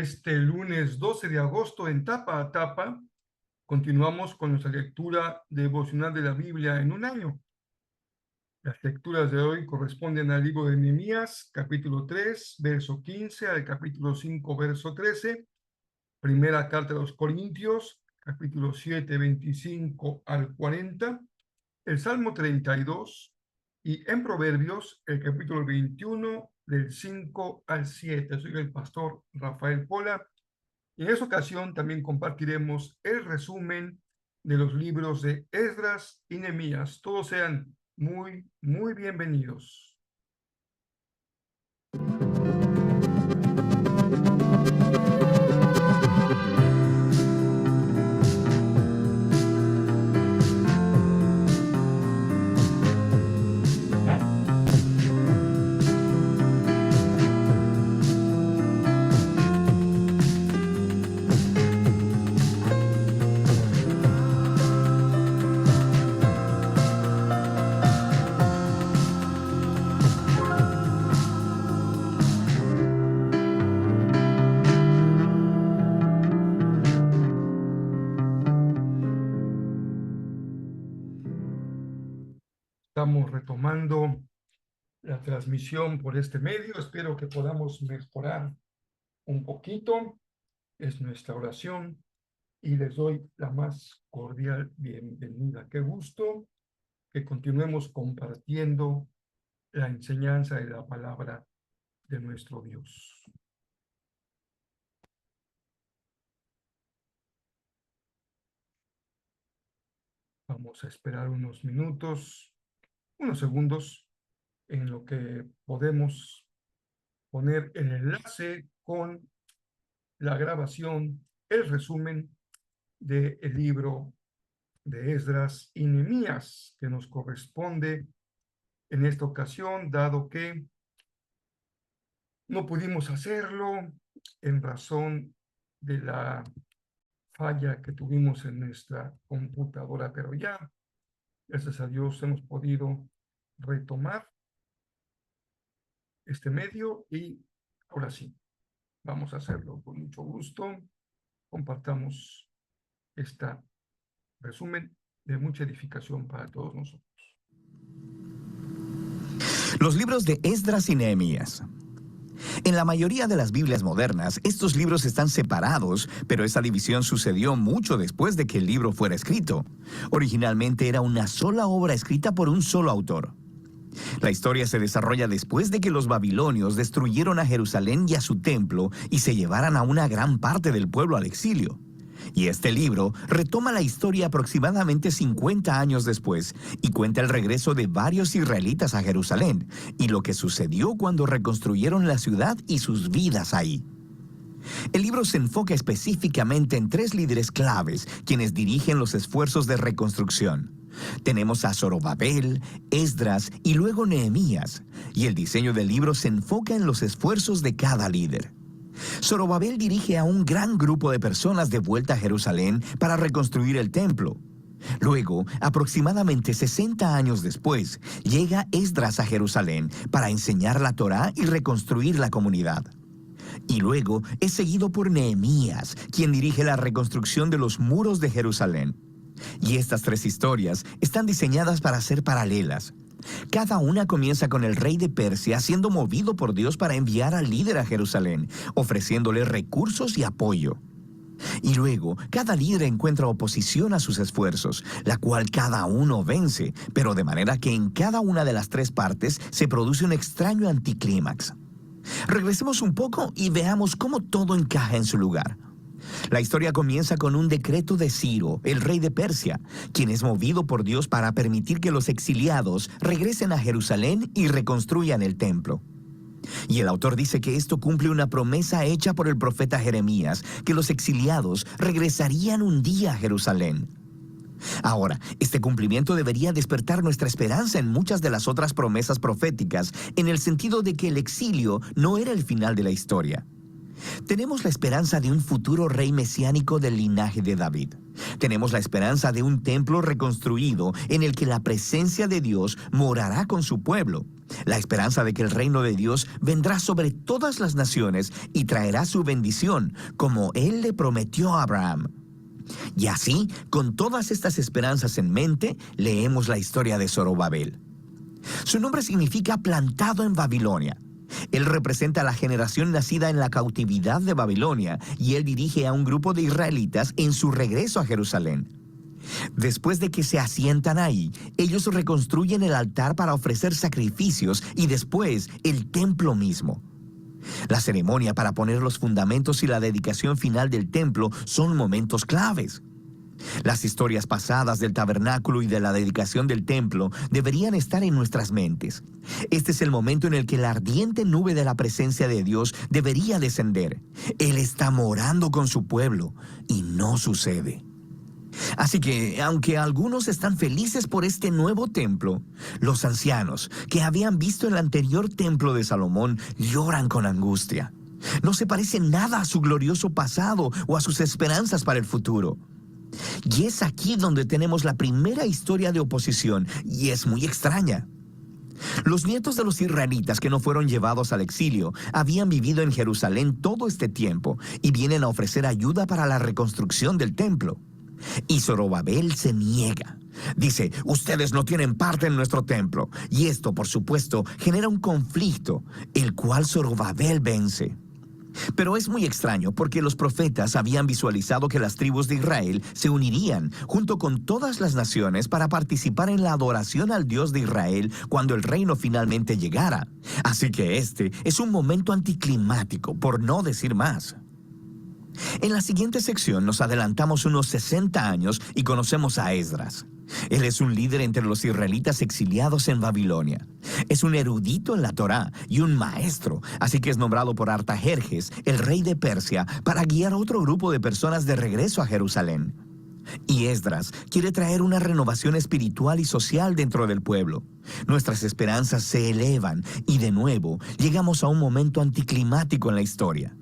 este lunes 12 de agosto en Tapa a Tapa. Continuamos con nuestra lectura devocional de la Biblia en un año. Las lecturas de hoy corresponden al libro de Nehemías, capítulo 3, verso 15, al capítulo 5, verso 13, primera carta de los Corintios, capítulo 7, 25 al 40, el Salmo 32, y en Proverbios, el capítulo 21, del 5 al 7. Soy el pastor Rafael Pola, y en esta ocasión también compartiremos el resumen de los libros de Esdras y Nehemías. Todos sean muy bienvenidos. Estamos retomando la transmisión por este medio. Espero que podamos mejorar un poquito. Es nuestra oración y les doy la más cordial bienvenida. Qué gusto que continuemos compartiendo la enseñanza de la palabra de nuestro Dios. Vamos a esperar unos minutos, unos segundos, en lo que podemos poner el enlace con la grabación, el resumen del libro de Esdras y Nehemías, que nos corresponde en esta ocasión, dado que no pudimos hacerlo en razón de la falla que tuvimos en nuestra computadora, pero ya, gracias a Dios, hemos podido retomar este medio y ahora sí, vamos a hacerlo con mucho gusto. Compartamos este resumen de mucha edificación para todos nosotros. Los libros de Esdras y Nehemías. En la mayoría de las Biblias modernas, estos libros están separados, pero esa división sucedió mucho después de que el libro fuera escrito. Originalmente era una sola obra escrita por un solo autor. La historia se desarrolla después de que los babilonios destruyeron a Jerusalén y a su templo y se llevaran a una gran parte del pueblo al exilio. Y este libro retoma la historia aproximadamente 50 años después y cuenta el regreso de varios israelitas a Jerusalén y lo que sucedió cuando reconstruyeron la ciudad y sus vidas ahí. El libro se enfoca específicamente en 3 líderes claves, quienes dirigen los esfuerzos de reconstrucción. Tenemos a Zorobabel, Esdras y luego Nehemías, y el diseño del libro se enfoca en los esfuerzos de cada líder. Zorobabel dirige a un gran grupo de personas de vuelta a Jerusalén para reconstruir el templo. Luego, aproximadamente 60 años después, llega Esdras a Jerusalén para enseñar la Torá y reconstruir la comunidad. Y luego es seguido por Nehemías, quien dirige la reconstrucción de los muros de Jerusalén. Y estas 3 historias están diseñadas para ser paralelas. Cada una comienza con el rey de Persia siendo movido por Dios para enviar al líder a Jerusalén, ofreciéndole recursos y apoyo. Y luego, cada líder encuentra oposición a sus esfuerzos, la cual cada uno vence, pero de manera que en cada una de las 3 partes se produce un extraño anticlímax. Regresemos un poco y veamos cómo todo encaja en su lugar. La historia comienza con un decreto de Ciro, el rey de Persia, quien es movido por Dios para permitir que los exiliados regresen a Jerusalén y reconstruyan el templo. Y el autor dice que esto cumple una promesa hecha por el profeta Jeremías, que los exiliados regresarían un día a Jerusalén. Ahora, este cumplimiento debería despertar nuestra esperanza en muchas de las otras promesas proféticas, en el sentido de que el exilio no era el final de la historia. Tenemos la esperanza de un futuro rey mesiánico del linaje de David. Tenemos la esperanza de un templo reconstruido en el que la presencia de Dios morará con su pueblo. La esperanza de que el reino de Dios vendrá sobre todas las naciones y traerá su bendición, como Él le prometió a Abraham. Y así, con todas estas esperanzas en mente, leemos la historia de Zorobabel. Su nombre significa plantado en Babilonia. Él representa a la generación nacida en la cautividad de Babilonia y él dirige a un grupo de israelitas en su regreso a Jerusalén. Después de que se asientan ahí, ellos reconstruyen el altar para ofrecer sacrificios y después el templo mismo. La ceremonia para poner los fundamentos y la dedicación final del templo son momentos claves. Las historias pasadas del tabernáculo y de la dedicación del templo deberían estar en nuestras mentes. Este es el momento en el que la ardiente nube de la presencia de Dios debería descender. Él está morando con su pueblo y no sucede. Así que, aunque algunos están felices por este nuevo templo, los ancianos que habían visto el anterior templo de Salomón lloran con angustia. No se parece nada a su glorioso pasado o a sus esperanzas para el futuro. Y es aquí donde tenemos la primera historia de oposición, y es muy extraña. Los nietos de los israelitas que no fueron llevados al exilio habían vivido en Jerusalén todo este tiempo y vienen a ofrecer ayuda para la reconstrucción del templo. Y Zorobabel se niega. Dice, ustedes no tienen parte en nuestro templo. Y esto, por supuesto, genera un conflicto, el cual Zorobabel vence. Pero es muy extraño porque los profetas habían visualizado que las tribus de Israel se unirían junto con todas las naciones para participar en la adoración al Dios de Israel cuando el reino finalmente llegara. Así que este es un momento anticlimático, por no decir más. En la siguiente sección nos adelantamos unos 60 años y conocemos a Esdras. Él es un líder entre los israelitas exiliados en Babilonia. Es un erudito en la Torá y un maestro, así que es nombrado por Artajerjes, el rey de Persia, para guiar a otro grupo de personas de regreso a Jerusalén. Y Esdras quiere traer una renovación espiritual y social dentro del pueblo. Nuestras esperanzas se elevan y de nuevo llegamos a un momento anticlimático en la historia.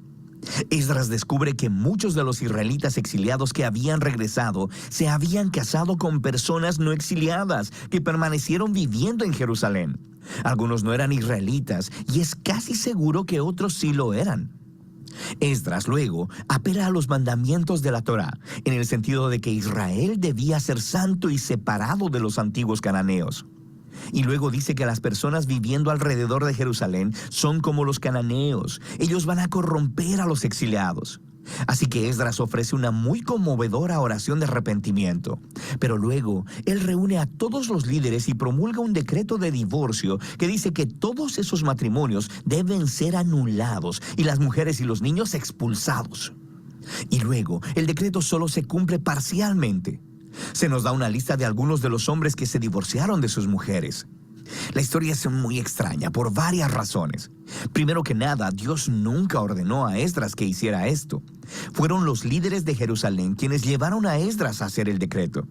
Esdras descubre que muchos de los israelitas exiliados que habían regresado se habían casado con personas no exiliadas que permanecieron viviendo en Jerusalén. Algunos no eran israelitas y es casi seguro que otros sí lo eran. Esdras luego apela a los mandamientos de la Torá, en el sentido de que Israel debía ser santo y separado de los antiguos cananeos. Y luego dice que las personas viviendo alrededor de Jerusalén son como los cananeos. Ellos van a corromper a los exiliados. Así que Esdras ofrece una muy conmovedora oración de arrepentimiento. Pero luego, él reúne a todos los líderes y promulga un decreto de divorcio que dice que todos esos matrimonios deben ser anulados y las mujeres y los niños expulsados. Y luego, el decreto solo se cumple parcialmente. Se nos da una lista de algunos de los hombres que se divorciaron de sus mujeres. La historia es muy extraña por varias razones. Primero que nada, Dios nunca ordenó a Esdras que hiciera esto. Fueron los líderes de Jerusalén quienes llevaron a Esdras a hacer el decreto.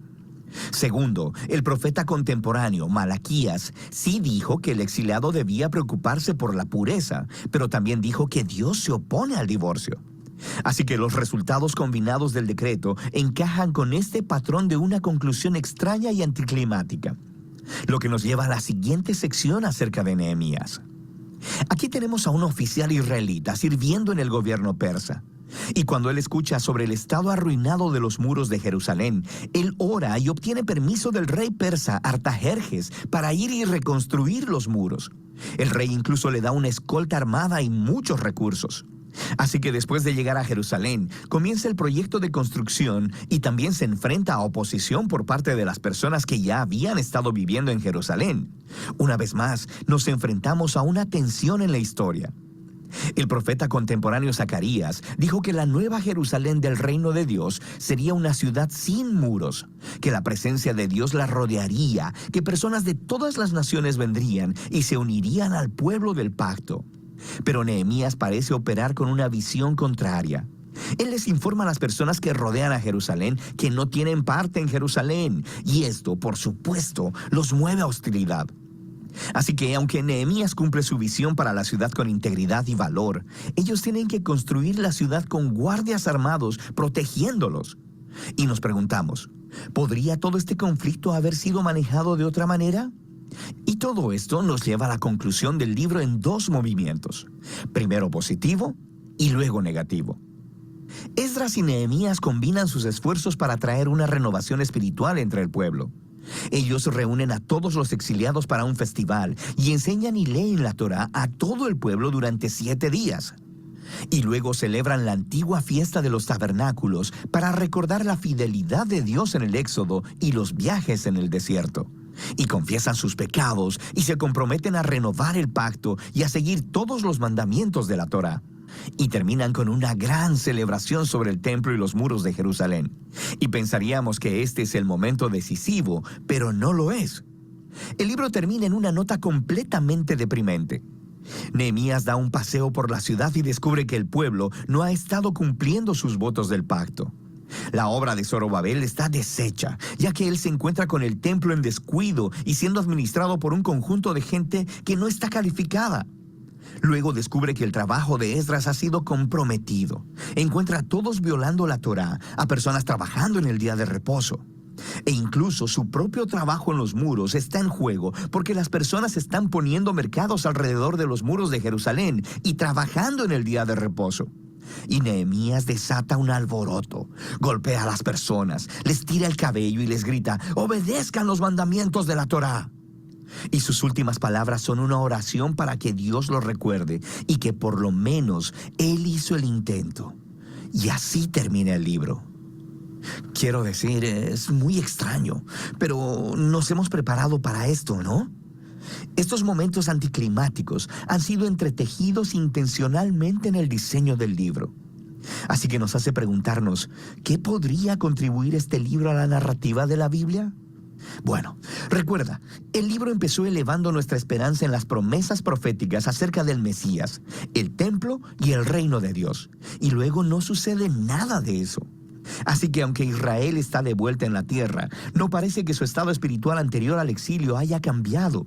Segundo, el profeta contemporáneo, Malaquías, sí dijo que el exiliado debía preocuparse por la pureza, pero también dijo que Dios se opone al divorcio. Así que los resultados combinados del decreto encajan con este patrón de una conclusión extraña y anticlimática. Lo que nos lleva a la siguiente sección acerca de Nehemías. Aquí tenemos a un oficial israelita sirviendo en el gobierno persa. Y cuando él escucha sobre el estado arruinado de los muros de Jerusalén, él ora y obtiene permiso del rey persa Artajerjes para ir y reconstruir los muros. El rey incluso le da una escolta armada y muchos recursos. Así que después de llegar a Jerusalén, comienza el proyecto de construcción y también se enfrenta a oposición por parte de las personas que ya habían estado viviendo en Jerusalén. Una vez más, nos enfrentamos a una tensión en la historia. El profeta contemporáneo Zacarías dijo que la nueva Jerusalén del reino de Dios sería una ciudad sin muros, que la presencia de Dios la rodearía, que personas de todas las naciones vendrían y se unirían al pueblo del pacto. Pero Nehemías parece operar con una visión contraria. Él les informa a las personas que rodean a Jerusalén que no tienen parte en Jerusalén, y esto, por supuesto, los mueve a hostilidad. Así que, aunque Nehemías cumple su visión para la ciudad con integridad y valor, ellos tienen que construir la ciudad con guardias armados protegiéndolos. Y nos preguntamos, ¿podría todo este conflicto haber sido manejado de otra manera? Y todo esto nos lleva a la conclusión del libro en dos movimientos, primero positivo y luego negativo. Esdras y Nehemías combinan sus esfuerzos para traer una renovación espiritual entre el pueblo. Ellos reúnen a todos los exiliados para un festival y enseñan y leen la Torá a todo el pueblo durante 7 días. Y luego celebran la antigua fiesta de los tabernáculos para recordar la fidelidad de Dios en el Éxodo y los viajes en el desierto. Y confiesan sus pecados y se comprometen a renovar el pacto y a seguir todos los mandamientos de la Torá. Y terminan con una gran celebración sobre el templo y los muros de Jerusalén. Y pensaríamos que este es el momento decisivo, pero no lo es. El libro termina en una nota completamente deprimente. Nehemías da un paseo por la ciudad y descubre que el pueblo no ha estado cumpliendo sus votos del pacto. La obra de Zorobabel está deshecha, ya que él se encuentra con el templo en descuido y siendo administrado por un conjunto de gente que no está calificada. Luego descubre que el trabajo de Esdras ha sido comprometido. Encuentra a todos violando la Torá, a personas trabajando en el día de reposo. E incluso su propio trabajo en los muros está en juego porque las personas están poniendo mercados alrededor de los muros de Jerusalén y trabajando en el día de reposo. Y Nehemías desata un alboroto, golpea a las personas, les tira el cabello y les grita: «¡Obedezcan los mandamientos de la Torá!». Y sus últimas palabras son una oración para que Dios lo recuerde y que por lo menos él hizo el intento. Y así termina el libro. Quiero decir, es muy extraño, pero nos hemos preparado para esto, ¿no? Estos momentos anticlimáticos han sido entretejidos intencionalmente en el diseño del libro. Así que nos hace preguntarnos, ¿qué podría contribuir este libro a la narrativa de la Biblia? Bueno, recuerda, el libro empezó elevando nuestra esperanza en las promesas proféticas acerca del Mesías, el templo y el reino de Dios. Y luego no sucede nada de eso. Así que aunque Israel está de vuelta en la tierra, no parece que su estado espiritual anterior al exilio haya cambiado.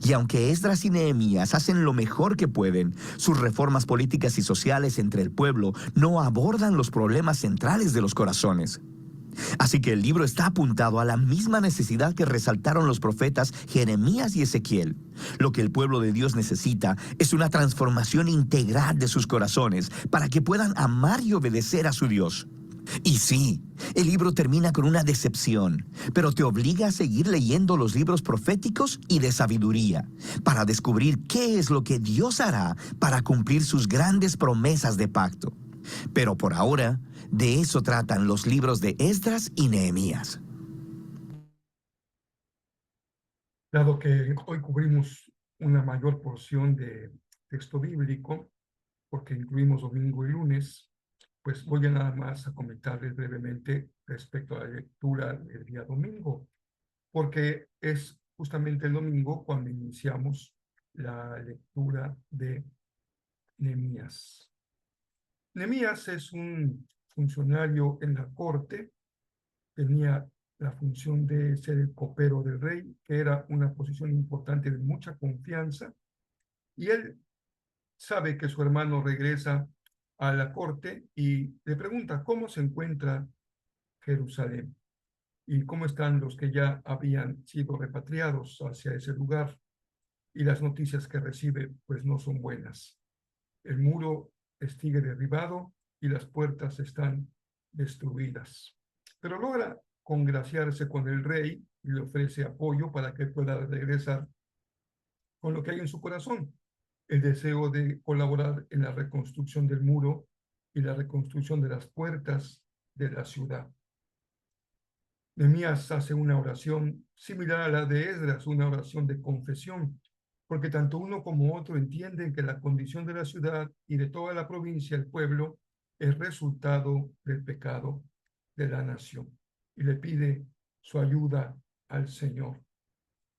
Y aunque Esdras y Nehemías hacen lo mejor que pueden, sus reformas políticas y sociales entre el pueblo no abordan los problemas centrales de los corazones. Así que el libro está apuntado a la misma necesidad que resaltaron los profetas Jeremías y Ezequiel. Lo que el pueblo de Dios necesita es una transformación integral de sus corazones para que puedan amar y obedecer a su Dios. Y sí, el libro termina con una decepción, pero te obliga a seguir leyendo los libros proféticos y de sabiduría, para descubrir qué es lo que Dios hará para cumplir sus grandes promesas de pacto. Pero por ahora, de eso tratan los libros de Esdras y Nehemías. Dado que hoy cubrimos una mayor porción de texto bíblico, porque incluimos domingo y lunes, pues voy a nada más a comentarles brevemente respecto a la lectura del día domingo, porque es justamente el domingo cuando iniciamos la lectura de Nehemías. Nehemías es un funcionario en la corte, tenía la función de ser el copero del rey, que era una posición importante de mucha confianza, y él sabe que su hermano regresa a la corte y le pregunta cómo se encuentra Jerusalén y cómo están los que ya habían sido repatriados hacia ese lugar. Y las noticias que recibe pues no son buenas. El muro sigue derribado y las puertas están destruidas. Pero logra congraciarse con el rey y le ofrece apoyo para que pueda regresar con lo que hay en su corazón, el deseo de colaborar en la reconstrucción del muro y la reconstrucción de las puertas de la ciudad. Nehemías hace una oración similar a la de Esdras, una oración de confesión, porque tanto uno como otro entienden que la condición de la ciudad y de toda la provincia, el pueblo, es resultado del pecado de la nación y le pide su ayuda al Señor.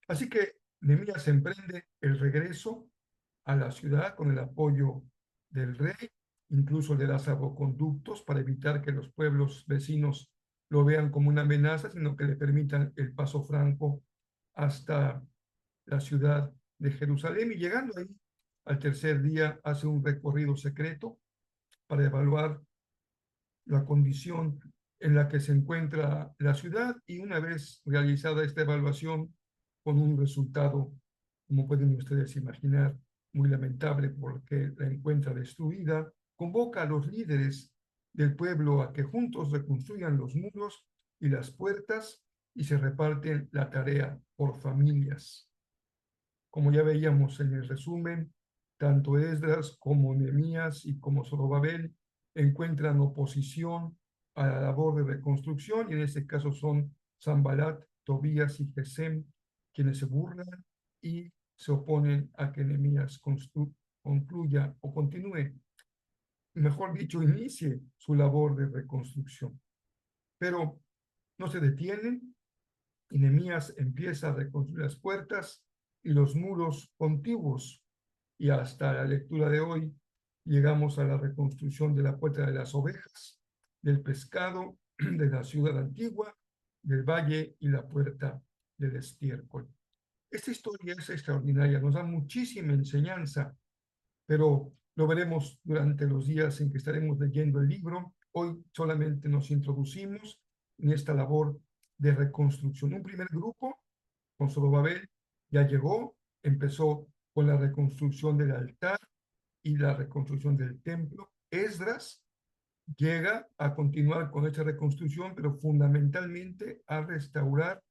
Así que Nehemías emprende el regreso a la ciudad con el apoyo del rey, incluso le da salvoconductos para evitar que los pueblos vecinos lo vean como una amenaza, sino que le permitan el paso franco hasta la ciudad de Jerusalén. Y llegando ahí, al tercer día, hace un recorrido secreto para evaluar la condición en la que se encuentra la ciudad, y una vez realizada esta evaluación con un resultado, como pueden ustedes imaginar, muy lamentable porque la encuentra destruida, convoca a los líderes del pueblo a que juntos reconstruyan los muros y las puertas y se reparten la tarea por familias. Como ya veíamos en el resumen, tanto Esdras como Nehemías y como Zorobabel encuentran oposición a la labor de reconstrucción, y en este caso son Sanballat, Tobías y Gesem quienes se burlan y se oponen a que Nehemías concluya o continúe, mejor dicho, inicie su labor de reconstrucción. Pero no se detienen y Nehemías empieza a reconstruir las puertas y los muros contiguos, y hasta la lectura de hoy llegamos a la reconstrucción de la puerta de las ovejas, del pescado, de la ciudad antigua, del valle y la puerta del estiércol. Esta historia es extraordinaria, nos da muchísima enseñanza, pero lo veremos durante los días en que estaremos leyendo el libro. Hoy solamente nos introducimos en esta labor de reconstrucción. Un primer grupo, con Zorobabel, ya llegó, empezó con la reconstrucción del altar y la reconstrucción del templo. Esdras llega a continuar con esta reconstrucción, pero fundamentalmente a restaurar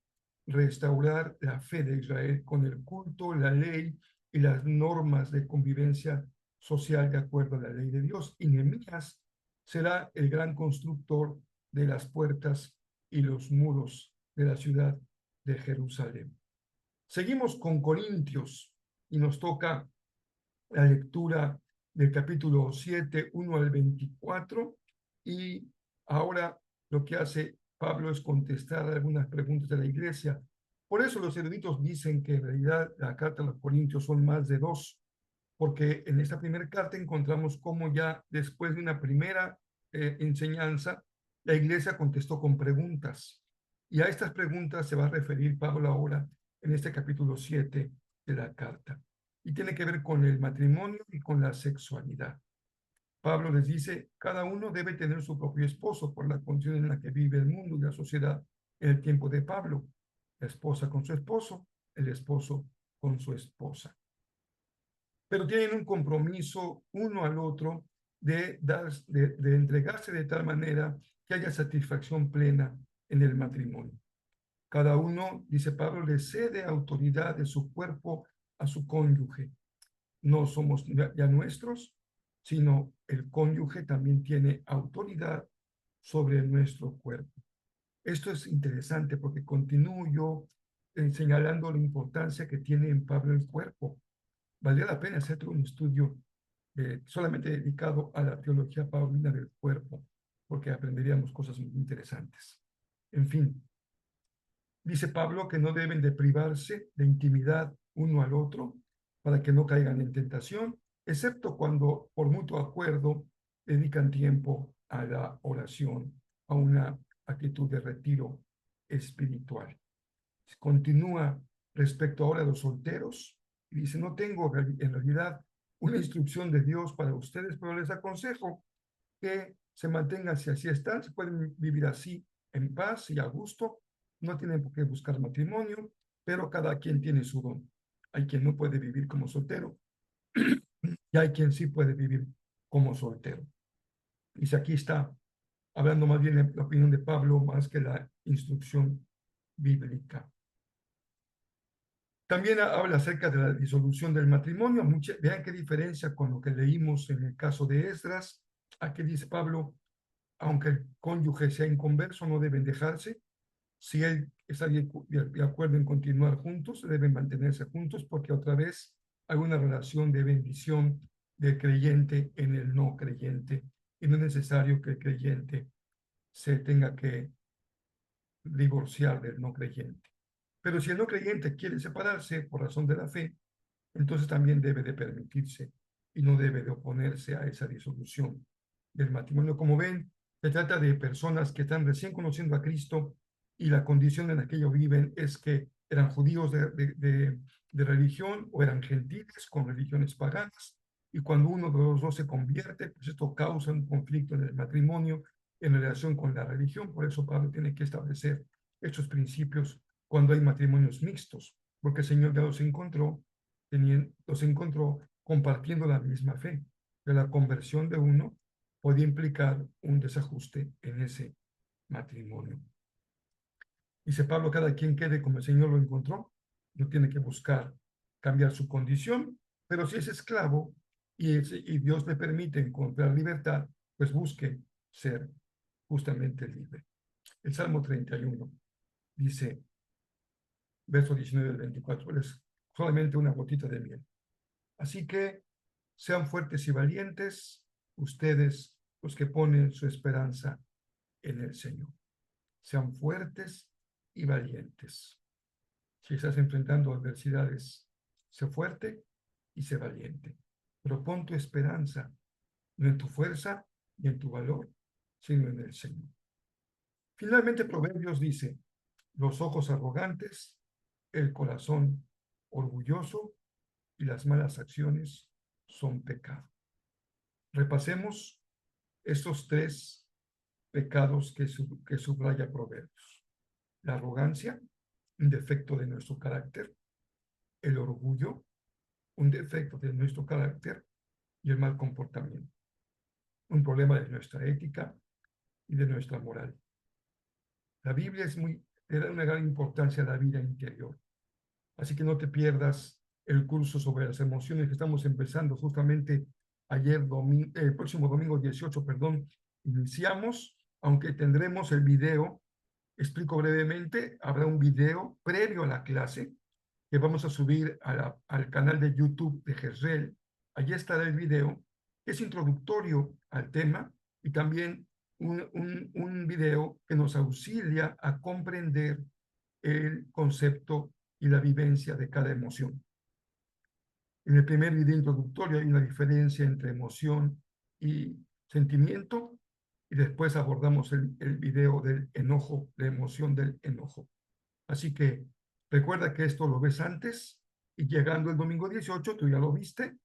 la fe de Israel con el culto, la ley y las normas de convivencia social de acuerdo a la ley de Dios. Y Nehemías será el gran constructor de las puertas y los muros de la ciudad de Jerusalén. Seguimos con Corintios y nos toca la lectura del capítulo 7, 1 al 24, y ahora lo que hace Pablo es contestar algunas preguntas de la iglesia. Por eso los eruditos dicen que en realidad la carta a los Corintios son más de dos, porque en esta primera carta encontramos cómo ya después de una primera enseñanza, la iglesia contestó con preguntas. Y a estas preguntas se va a referir Pablo ahora en este capítulo 7 de la carta. Y tiene que ver con el matrimonio y con la sexualidad. Pablo les dice, cada uno debe tener su propio esposo por la condición en la que vive el mundo y la sociedad en el tiempo de Pablo. La esposa con su esposo, el esposo con su esposa. Pero tienen un compromiso uno al otro de entregarse de tal manera que haya satisfacción plena en el matrimonio. Cada uno, dice Pablo, le cede autoridad de su cuerpo a su cónyuge. No somos ya nuestros, sino el cónyuge también tiene autoridad sobre nuestro cuerpo. Esto es interesante porque continúo yo señalando la importancia que tiene en Pablo el cuerpo. Valdría la pena hacer un estudio solamente dedicado a la teología paulina del cuerpo, porque aprenderíamos cosas muy interesantes. En fin, dice Pablo que no deben de privarse de intimidad uno al otro para que no caigan en tentación, excepto cuando por mutuo acuerdo dedican tiempo a la oración, a una actitud de retiro espiritual. Continúa respecto ahora a los solteros y dice, no tengo en realidad una instrucción de Dios para ustedes, pero les aconsejo que se mantengan si así están, se pueden vivir así en paz y a gusto, no tienen por qué buscar matrimonio, pero cada quien tiene su don. Hay quien no puede vivir como soltero y hay quien sí puede vivir como soltero. Y si aquí está hablando más bien la opinión de Pablo más que la instrucción bíblica. También habla acerca de la disolución del matrimonio. Vean qué diferencia con lo que leímos en el caso de Esdras. Aquí dice Pablo, aunque el cónyuge sea inconverso, no deben dejarse. Si él está de acuerdo en continuar juntos, deben mantenerse juntos porque otra vez hay una relación de bendición del creyente en el no creyente, y no es necesario que el creyente se tenga que divorciar del no creyente. Pero si el no creyente quiere separarse por razón de la fe, entonces también debe de permitirse y no debe de oponerse a esa disolución del matrimonio. Como ven, se trata de personas que están recién conociendo a Cristo y la condición en la que ellos viven es que eran judíos de religión o eran gentiles con religiones paganas, y cuando uno de los dos se convierte, pues esto causa un conflicto en el matrimonio en relación con la religión. Por eso Pablo tiene que establecer estos principios cuando hay matrimonios mixtos, porque el Señor ya los encontró compartiendo la misma fe. De la conversión de uno podía implicar un desajuste en ese matrimonio. Dice Pablo, cada quien quede como el Señor lo encontró, no tiene que buscar cambiar su condición, pero si es esclavo y Dios le permite encontrar libertad, pues busque ser justamente libre. El Salmo 31 dice, verso 19 al 24, es solamente una gotita de miel. Así que sean fuertes y valientes ustedes los que ponen su esperanza en el Señor. Sean fuertes y valientes. Si estás enfrentando adversidades, sé fuerte y sé valiente. Pero pon tu esperanza no en tu fuerza ni en tu valor, sino en el Señor. Finalmente, Proverbios dice, los ojos arrogantes, el corazón orgulloso y las malas acciones son pecado. Repasemos estos tres pecados que subraya Proverbios. La arrogancia, un defecto de nuestro carácter. El orgullo, un defecto de nuestro carácter. Y el mal comportamiento, un problema de nuestra ética y de nuestra moral. La Biblia le da una gran importancia a la vida interior. Así que no te pierdas el curso sobre las emociones que estamos empezando justamente el próximo domingo 18, perdón, iniciamos, aunque tendremos el video, explico brevemente, habrá un video previo a la clase que vamos a subir al canal de YouTube de Jezreel. Allí estará el video, que es introductorio al tema y también un video que nos auxilia a comprender el concepto y la vivencia de cada emoción. En el primer video introductorio hay una diferencia entre emoción y sentimiento, y después abordamos el video del enojo, la emoción del enojo. Así que recuerda que esto lo ves antes, y llegando el domingo 18, tú ya lo viste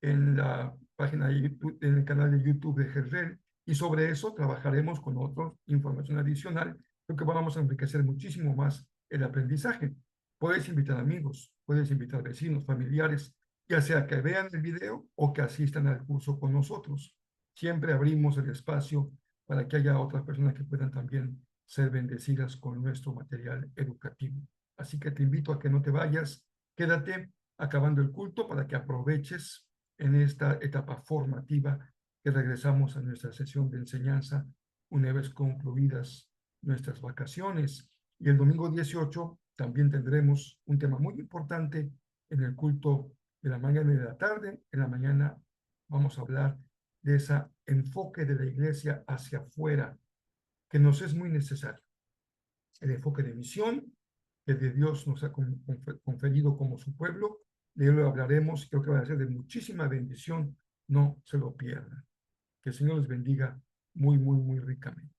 en la página de YouTube, en el canal de YouTube de Jezreel, y sobre eso trabajaremos con otra información adicional, porque vamos a enriquecer muchísimo más el aprendizaje. Puedes invitar amigos, puedes invitar vecinos, familiares, ya sea que vean el video o que asistan al curso con nosotros. Siempre abrimos el espacio para que haya otras personas que puedan también ser bendecidas con nuestro material educativo. Así que te invito a que no te vayas, quédate acabando el culto para que aproveches en esta etapa formativa que regresamos a nuestra sesión de enseñanza una vez concluidas nuestras vacaciones. Y el domingo 18 también tendremos un tema muy importante en el culto de la mañana y de la tarde. En la mañana vamos a hablar de ese enfoque de la iglesia hacia afuera, que nos es muy necesario. El enfoque de misión que de Dios nos ha conferido como su pueblo. De él lo hablaremos, creo que va a ser de muchísima bendición. No se lo pierdan. Que el Señor les bendiga muy, muy, muy ricamente.